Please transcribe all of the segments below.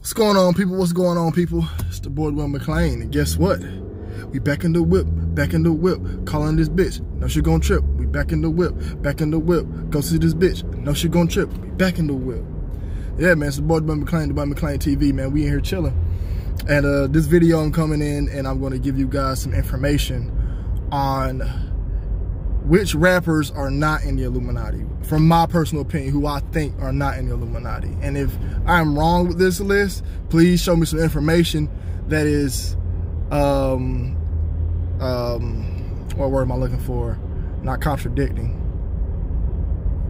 What's going on, people? What's going on, people? It's the boy Will McLean, and guess what? We back in the whip, calling this bitch. No, she gon' trip. We back in the whip, go see this bitch. No, she gon' trip. We back in the whip. Yeah, man, it's the boy Will McLean, the boy McLean TV, man. We in here chilling. And this video I'm coming in, and I'm gonna give you guys some information on which rappers are not in the Illuminati, from my personal opinion, who I think are not in the Illuminati. And if I'm wrong with this list, please show me some information that is, what word am I looking for? Not contradicting.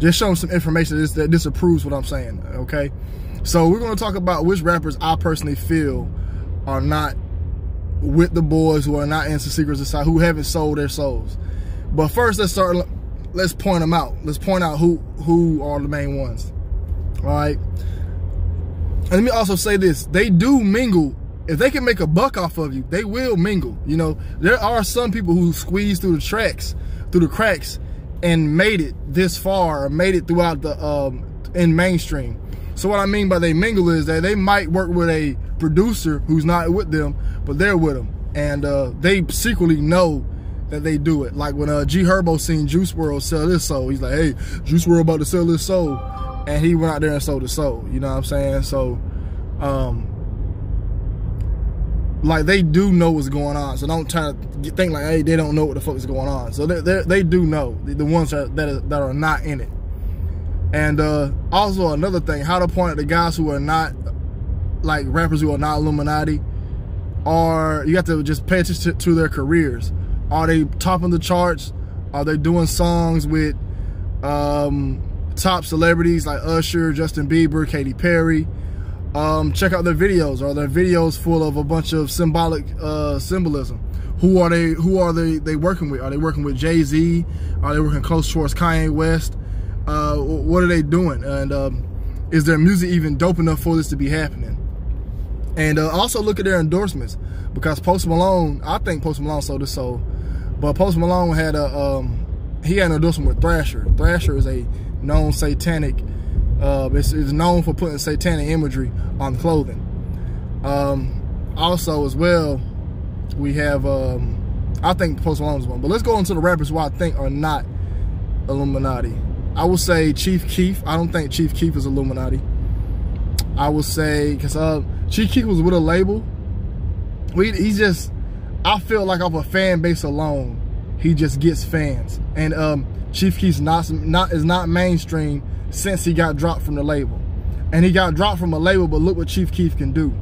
Just show me some information that disapproves what I'm saying, okay? So we're gonna talk about which rappers I personally feel are not with the boys, who are not into Secret Society, who haven't sold their souls. But first, let's point them out. Let's point out who are the main ones. All right. And let me also say this: they do mingle. If they can make a buck off of you, they will mingle. You know, there are some people who squeeze through the cracks, and made it this far, or made it throughout the in mainstream. So what I mean by they mingle is that they might work with a producer who's not with them, but they're with them, and they secretly know that they do it. Like when G Herbo seen Juice WRLD sell his soul, he's like, hey, Juice WRLD about to sell his soul, and he went out there and sold his soul. You know what I'm saying? So like, they do know what's going on, so don't try to think like, hey, they don't know what the fuck is going on. So they do know, the ones that are not in it. And also another thing, how to point at the guys who are not, like, rappers who are not Illuminati, are, you have to just pay attention to their careers. Are they topping the charts? Are they doing songs with top celebrities like Usher, Justin Bieber, Katy Perry? Check out their videos. Are their videos full of a bunch of symbolic symbolism? Who are they working with? Are they working with Jay-Z? Are they working close towards Kanye West? What are they doing? And is their music even dope enough for this to be happening? And also look at their endorsements, because Post Malone, I think Post Malone sold his soul, but Post Malone had he had an endorsement with Thrasher. Thrasher is a known satanic, it's known for putting satanic imagery on clothing. Also as well, we have, I think Post Malone is one, but let's go into the rappers who I think are not Illuminati. I would say Chief Keef. I don't think Chief Keef is Illuminati. I would say, because Chief Keef was with a label. He just, I feel like off a fan base alone, he just gets fans. And Chief Keef's is not mainstream since he got dropped from the label. And he got dropped from a label, but look what Chief Keef can do.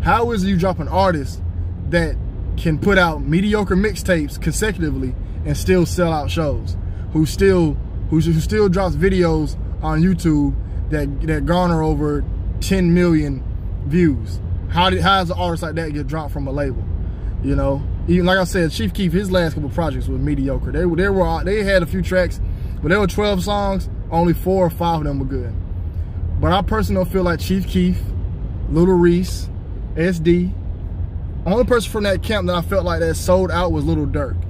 How is it you drop an artist that can put out mediocre mixtapes consecutively and still sell out shows? Who still drops videos on YouTube that garner over 10 million views? How does an artist like that get dropped from a label? You know, even like I said, Chief Keef, his last couple projects were mediocre. They had a few tracks, but there were 12 songs. Only 4 or 5 of them were good. But I personally don't feel like Chief Keef, Little Reese, SD. Only person from that camp that I felt like that sold out was Lil Durk.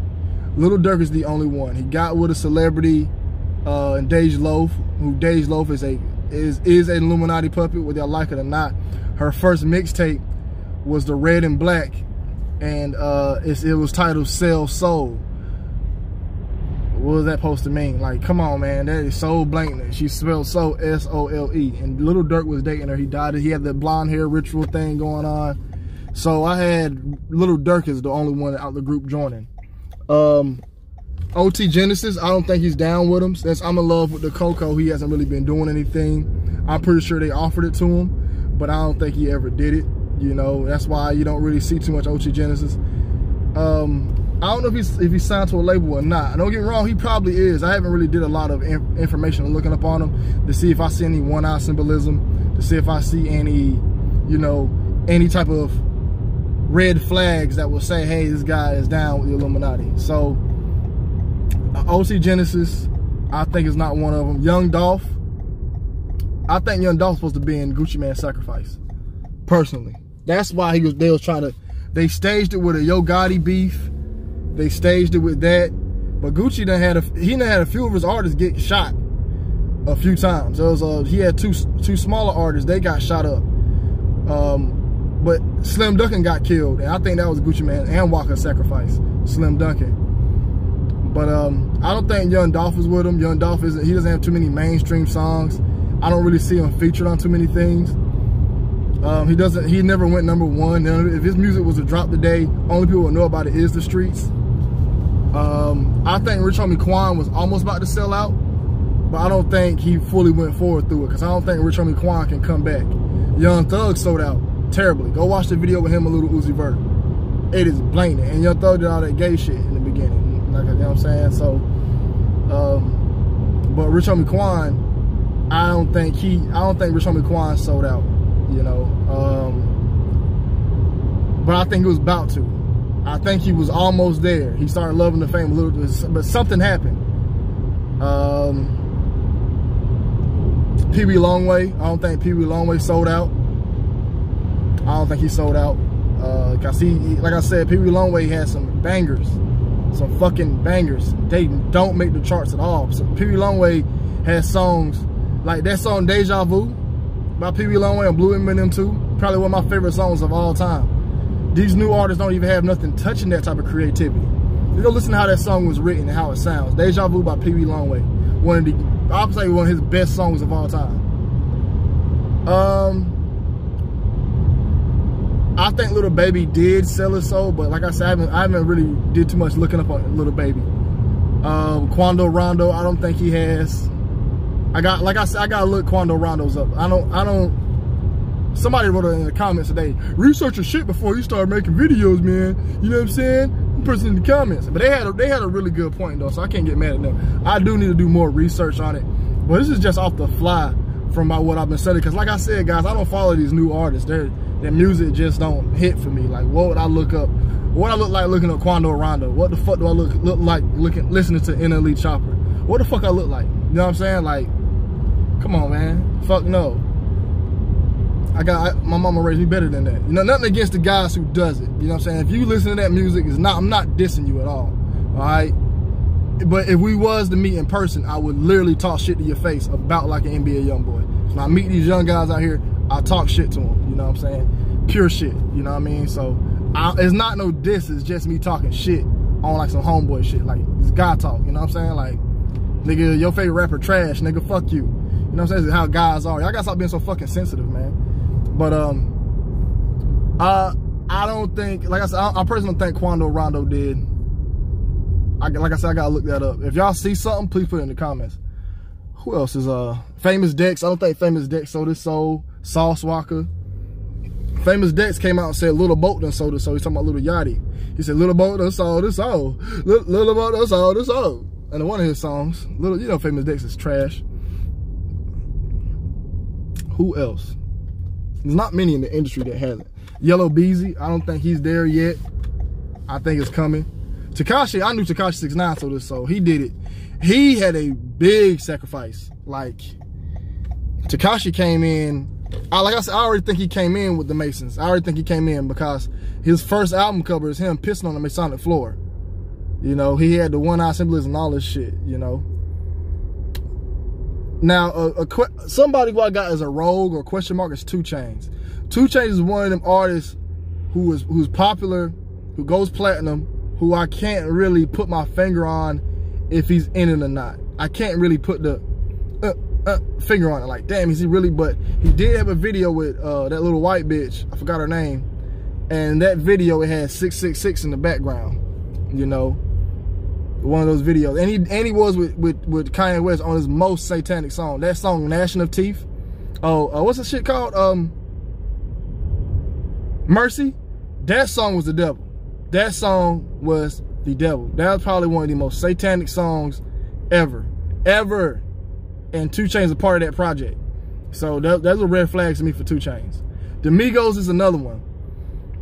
Lil Durk is the only one. He got with a celebrity, and Dej Loaf, who Dej Loaf is an Illuminati puppet, whether I like it or not. Her first mixtape was the Red and Black, and it was titled Sell Soul. What was that supposed to mean? Like, come on, man, that is so blatant. She spelled soul, S-O-L-E. And Lil Durk was dating her. He died. He had the blonde hair ritual thing going on. So I had Lil Durk as the only one out the group joining. OT Genesis, I don't think he's down with him. Since I'm in love with the Coco, he hasn't really been doing anything. I'm pretty sure they offered it to him, but I don't think he ever did it. You know, that's why you don't really see too much OT Genesis. I don't know if he's signed to a label or not. Don't get me wrong, he probably is. I haven't really did a lot of information looking up on him to see if I see any one-eye symbolism, to see if I see any, you know, any type of red flags that will say, hey, this guy is down with the Illuminati. So OT Genesis, I think, is not one of them. Young Dolph, I think Young Dolph's supposed to be in Gucci Mane's Sacrifice, personally. That's why they staged it with a Yo Gotti beef. They staged it with that, but Gucci done had a few of his artists get shot a few times. There was he had two smaller artists, they got shot up. But Slim Duncan got killed, and I think that was Gucci Mane and Walker's sacrifice, Slim Duncan. But I don't think Young Dolph is with him. Young Dolph he doesn't have too many mainstream songs. I don't really see him featured on too many things. He never went #1. If his music was to drop today, only people would know about it is the streets. I think Rich Homie Quan was almost about to sell out, but I don't think he fully went forward through it, because I don't think Rich Homie Quan can come back. Young Thug sold out terribly. Go watch the video with him and Lil Uzi Vert. It is blatant. And Young Thug did all that gay shit in the beginning. Like, you know what I'm saying? So, but Rich Homie Quan, I don't think Rich Homie Quan sold out, you know. But I think he was about to. I think he was almost there. He started loving the fame a little bit, but something happened. Pee Wee Longway, I don't think Pee Wee Longway sold out. I don't think he sold out. Cause like I said, Pee Wee Longway had some bangers, some fucking bangers. They don't make the charts at all. So Pee Wee Longway has songs like that song "Deja Vu" by Pee Wee Longway and Blue M&M 2. Probably one of my favorite songs of all time. These new artists don't even have nothing touching that type of creativity. You go listen to how that song was written and how it sounds. "Deja Vu" by Pee Wee Longway. I'll say one of his best songs of all time. I think Lil Baby did sell his soul, but like I said, I haven't really did too much looking up on Lil Baby. Quando Rondo, I don't think he has. Like I said, I gotta look Quando Rondo's up. I don't. Somebody wrote it in the comments today. Research your shit before you start making videos, man. You know what I'm saying? Person in the comments, but they had a really good point though, so I can't get mad at them. I do need to do more research on it, but this is just off the fly from what I've been studying. Because like I said, guys, I don't follow these new artists. Their music just don't hit for me. Like, what would I look up? What I look like looking at Quando Rondo? What the fuck do I look like listening to NLE Chopper? What the fuck I look like? You know what I'm saying? Like, come on, man. Fuck no. My mama raised me better than that. You know, nothing against the guys who does it. You know what I'm saying? If you listen to that music, I'm not dissing you at all. All right? But if we was to meet in person, I would literally talk shit to your face about like an NBA young boy. When I meet these young guys out here, I talk shit to them. You know what I'm saying? Pure shit. You know what I mean? So it's not no diss. It's just me talking shit on like some homeboy shit. Like, it's guy talk. You know what I'm saying? Like, nigga, your favorite rapper trash. Nigga, fuck you. You know what I'm saying? This is how guys are. Y'all gotta stop being so fucking sensitive, man. But I don't think, like I said, I personally don't think Quando Rondo did. Like I said, I gotta look that up. If y'all see something, please put it in the comments. Who else is Famous Dex? I don't think Famous Dex sold his soul. Sauce Walker. Famous Dex came out and said Little Boat done sold his soul. He's talking about Little Yachty. He said Little Boat done sold his soul. Little Boat done sold his soul. And in one of his songs, you know, Famous Dex is trash. Who else? There's not many in the industry that hasn't. Yellow Beezy, I don't think he's there yet. I think it's coming. Tekashi, I knew Tekashi 6ix9ine sold his soul. He did it. He had a big sacrifice. Like, Tekashi came in, like I said, I already think he came in with the Masons. I already think he came in because his first album cover is him pissing on the Masonic floor. You know, he had the one-eye symbolism and all this shit, you know. Now, somebody who I got as a rogue or question mark is 2 Chainz. 2 Chainz is one of them artists who's popular, who goes platinum, who I can't really put my finger on if he's in it or not. I can't really put the finger on it. Like, damn, is he really? But he did have a video with that little white bitch. I forgot her name. And that video, it had 666 in the background. You know, one of those videos. And he was with Kanye West on his most satanic song. That song, Gnashing of Teeth. Oh, what's the shit called? Mercy. That song was the devil. That song was the devil. That was probably one of the most satanic songs ever. Ever. And 2 Chainz is a part of that project. So that's a red flag to me for 2 Chainz. The Migos is another one.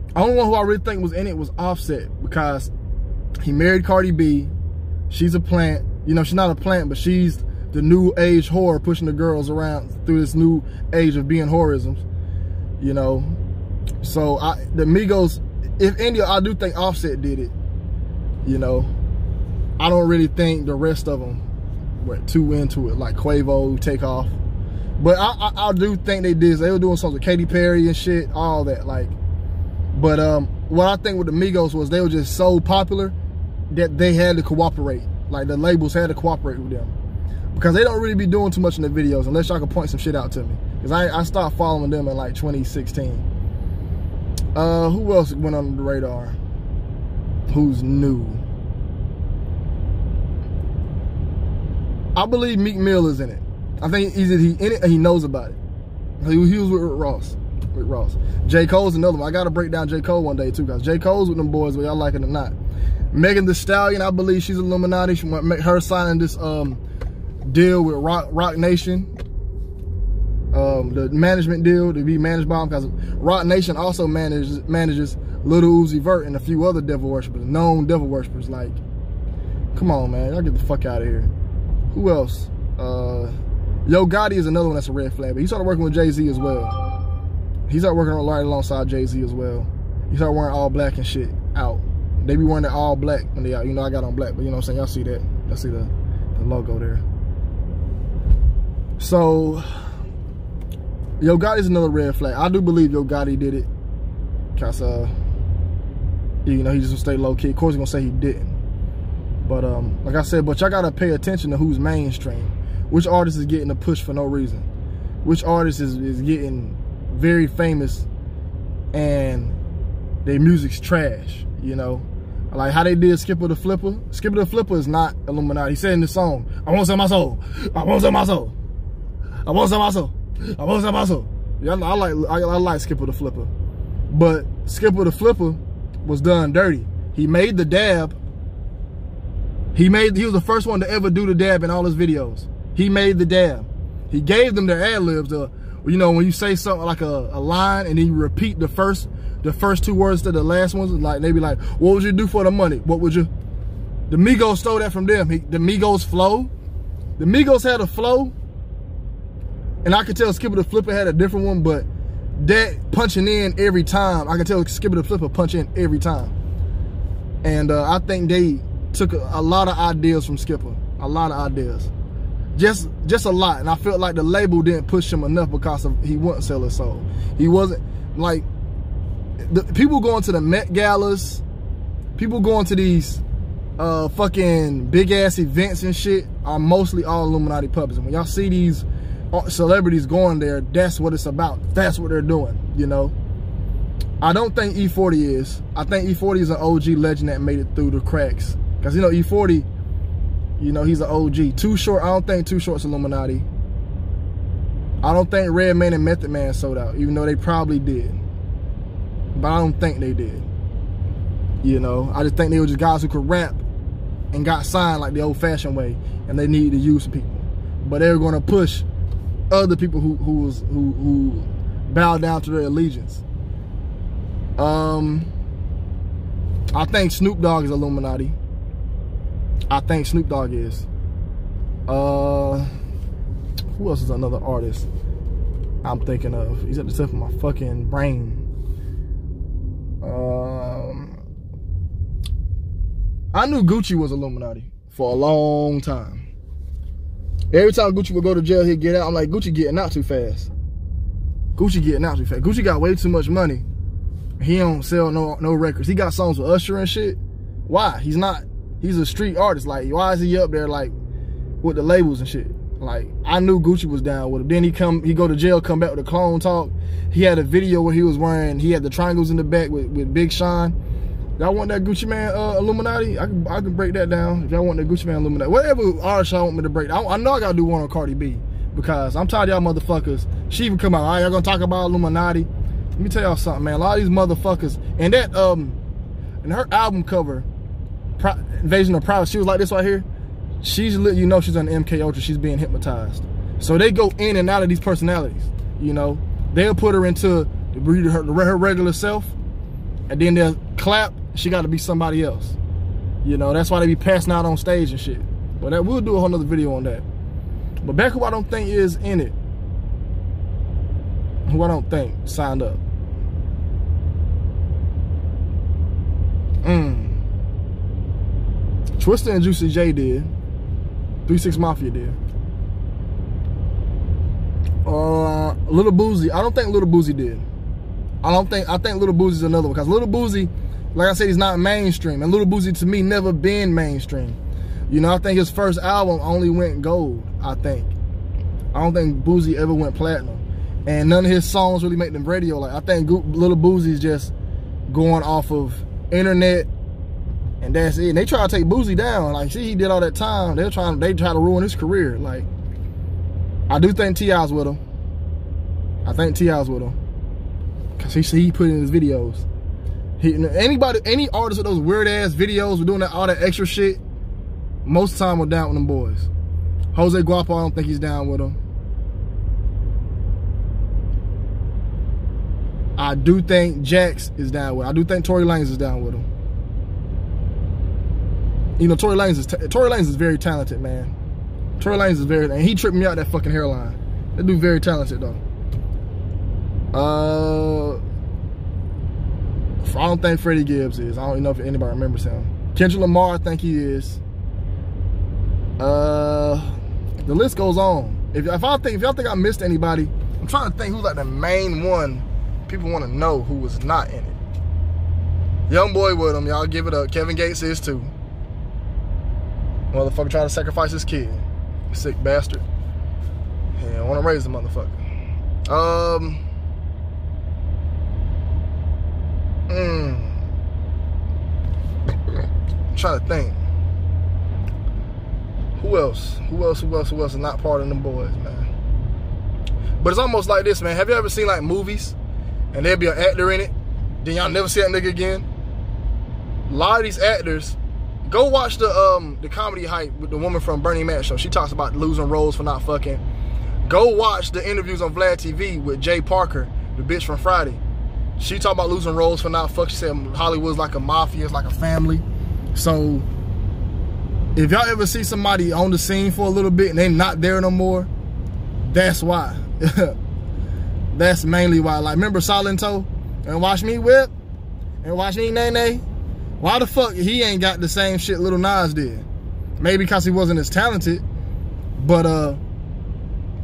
The only one who I really think was in it was Offset, because he married Cardi B. She's a plant. You know, she's not a plant, but she's the new age whore pushing the girls around through this new age of being whorisms. You know, so the Migos, if any, I do think Offset did it. You know, I don't really think the rest of them were too into it, like Quavo, Takeoff. But I do think they did. They were doing songs with Katy Perry and shit, all that. Like, But what I think with the Migos was they were just so popular that they had to cooperate. Like the labels had to cooperate with them. Because they don't really be doing too much in the videos unless y'all can point some shit out to me. Because I stopped following them in like 2016. Who else went under the radar? Who's new? I believe Meek Mill is in it. I think he's in it and he knows about it. He was with Ross. J. Cole's another one. I gotta break down J. Cole one day too, guys. J. Cole's with them boys, whether y'all like it or not. Megan Thee Stallion, I believe she's Illuminati. She want to make her signing this deal with Rock Nation. The management deal to be managed by them, because Rock Nation also manages Lil Uzi Vert and a few other devil worshippers, known devil worshippers. Like, come on, man, y'all get the fuck out of here. Who else? Yo Gotti is another one that's a red flag, but he started working with Jay-Z as well. He started working right alongside Jay-Z as well. He started wearing all black and shit out. They be wearing that all black when they out. You know, I got on black, but you know what I'm saying? Y'all see that? Y'all see the logo there. So, Yo Gotti's another red flag. I do believe Yo Gotti did it. Because, you know, he just stay low key. Of course, he's going to say he didn't. But, like I said, but y'all got to pay attention to who's mainstream. Which artist is getting a push for no reason. Which artist is getting very famous and their music's trash, you know? Like how they did Skipper the Flipper. Skipper the Flipper is not Illuminati. He said in the song, I won't sell my soul. I won't sell my soul. I won't sell my soul. I won't sell my soul. Yeah, I like Skipper the Flipper. But Skipper the Flipper was done dirty. He made the dab. He was the first one to ever do the dab in all his videos. He made the dab. He gave them their ad-libs. You know, when you say something like a line and then you repeat the first two words to the last ones, like they be like, what would you do for the money? What would you? The Migos stole that from them. The Migos flow. The Migos had a flow. And I could tell Skipper the Flipper had a different one, but that punching in every time, I can tell Skipper the Flipper punch in every time. And I think they took a lot of ideas from Skipper. A lot of ideas. Just a lot. And I felt like the label didn't push him enough because he wouldn't sell his soul. He wasn't, like, the people going to the Met Galas, people going to these fucking big ass events and shit are mostly all Illuminati puppets. And when y'all see these celebrities going there, that's what it's about. That's what they're doing, you know. I don't think E40 is. I think E40 is an OG legend that made it through the cracks. Because, you know, E40, you know, he's an OG. Too Short, I don't think Too Short's Illuminati. I don't think Redman and Method Man sold out, even though they probably did. But I don't think they did. You know, I just think they were just guys who could rap and got signed like the old-fashioned way, and they needed to use people. But they were going to push other people who bowed down to their allegiance. I think Snoop Dogg is Illuminati. I think Snoop Dogg is. Who else is another artist I'm thinking of? He's at the tip of my fucking brain. I knew Gucci was Illuminati for a long time. Every time Gucci would go to jail, he'd get out. I'm like, Gucci getting out too fast. Gucci getting out too fast. Gucci got way too much money. He don't sell no records. He got songs with Usher and shit. Why? He's a street artist. Like, why is he up there like with the labels and shit? Like, I knew Gucci was down with him. Then he go to jail, come back with a clone talk. He had a video where he was wearing, he had the triangles in the back with Big Sean. Y'all want that Gucci Man Illuminati? I can break that down. If y'all want that Gucci Man Illuminati, whatever artist y'all want me to break, I know I gotta do one on Cardi B, because I'm tired of y'all motherfuckers. She even come out, all right, y'all gonna talk about Illuminati? Let me tell y'all something, man. A lot of these motherfuckers, and that in her album cover, Invasion of Privacy, she was like this right here. She's, you know, she's on MK Ultra. She's being hypnotized. So they go in and out of these personalities. You know, they'll put her into her regular self, and then they'll clap. She got to be somebody else. You know, that's why they be passing out on stage and shit. But we'll do a whole nother video on that. But back who I don't think is in it, who I don't think signed up. Twista and Juicy J did. 3 6 Mafia did. Little Boozy. I don't think Little Boozy did. I think Lil Boosie's another one, because Lil Boosie, like I said, he's not mainstream, and Lil Boosie to me never been mainstream. You know, I think his first album only went gold. I don't think Boosie ever went platinum, and none of his songs really make them radio. Like, I think Lil Boosie's just going off of internet, and that's it. And they try to take Boosie down. Like, see, he did all that time. They try to ruin his career. Like, I do think T.I.'s with him. I think T.I.'s with him, cause he put in his videos. Any artist with those weird ass videos with doing all that extra shit, most of the time we're down with them boys. Jose Guapo, I don't think he's down with him. I do think Jax is down with him. I do think Tory Lanez is down with him. You know, Tory Lanez is very talented, man. Tory Lanez is very, and he tripped me out that fucking hairline. That dude very talented though. I don't think Freddie Gibbs is. I don't even know if anybody remembers him. Kendrick Lamar, I think he is. The list goes on. If y'all think I missed anybody, I'm trying to think who's like the main one people want to know who was not in it. Young boy with him, y'all give it up. Kevin Gates is too. Motherfucker trying to sacrifice his kid. Sick bastard. Yeah, I want to raise the motherfucker. I'm trying to think. Who else is not part of them boys, man? But it's almost like this, man. Have you ever seen like movies and there'll be an actor in it, then y'all never see that nigga again? A lot of these actors, go watch the comedy hype with the woman from Bernie Mac show. She talks about losing roles for not fucking. Go watch the interviews on Vlad TV with Jay Parker, the bitch from Friday. She talked about losing roles for not fucking. She said Hollywood's like a mafia, it's like a family. So if y'all ever see somebody on the scene for a little bit and they not there no more, that's why. That's mainly why. Like, remember Silento and Watch Me Whip and Watch Me Nay Nay? Why the fuck he ain't got the same shit Lil Nas did? Maybe because he wasn't as talented, but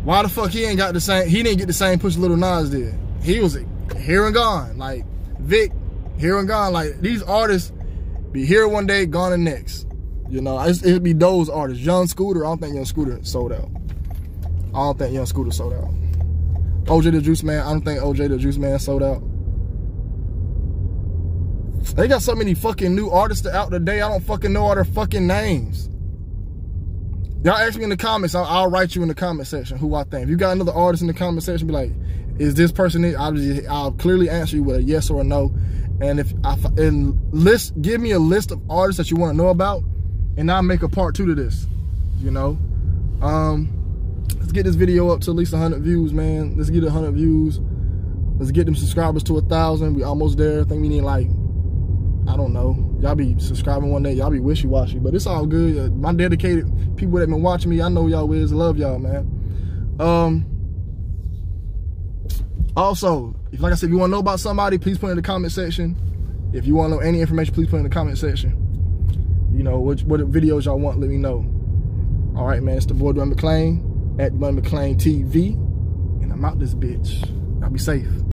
why the fuck he ain't got the same? He didn't get the same push Lil Nas did. He was here and gone. Like Vic, here and gone. Like, these artists be here one day, gone the next. You know, it'd be those artists. Young Scooter, I don't think Young Scooter sold out. I don't think Young Scooter sold out. OJ the Juice Man, I don't think OJ the Juice Man sold out. They got so many fucking new artists out today, I don't fucking know all their fucking names. Y'all ask me in the comments, I'll write you in the comment section who I think. If you got another artist in the comment section, be like, is this person it? I'll clearly answer you with a yes or a no. And give me a list of artists that you want to know about, and I'll make a part 2 to this. You know? Let's get this video up to at least 100 views, man. Let's get 100 views. Let's get them subscribers to 1,000. We almost there. I think we need like, I don't know. Y'all be subscribing one day. Y'all be wishy-washy, but it's all good. My dedicated people that been watching me, I know y'all is. Love y'all, man. Also, like I said, if you want to know about somebody, please put it in the comment section. If you want to know any information, please put it in the comment section. You know, what videos y'all want, let me know. All right, man. It's the boy Dwayne McClain at Dwayne McClain TV, and I'm out this bitch. Y'all be safe.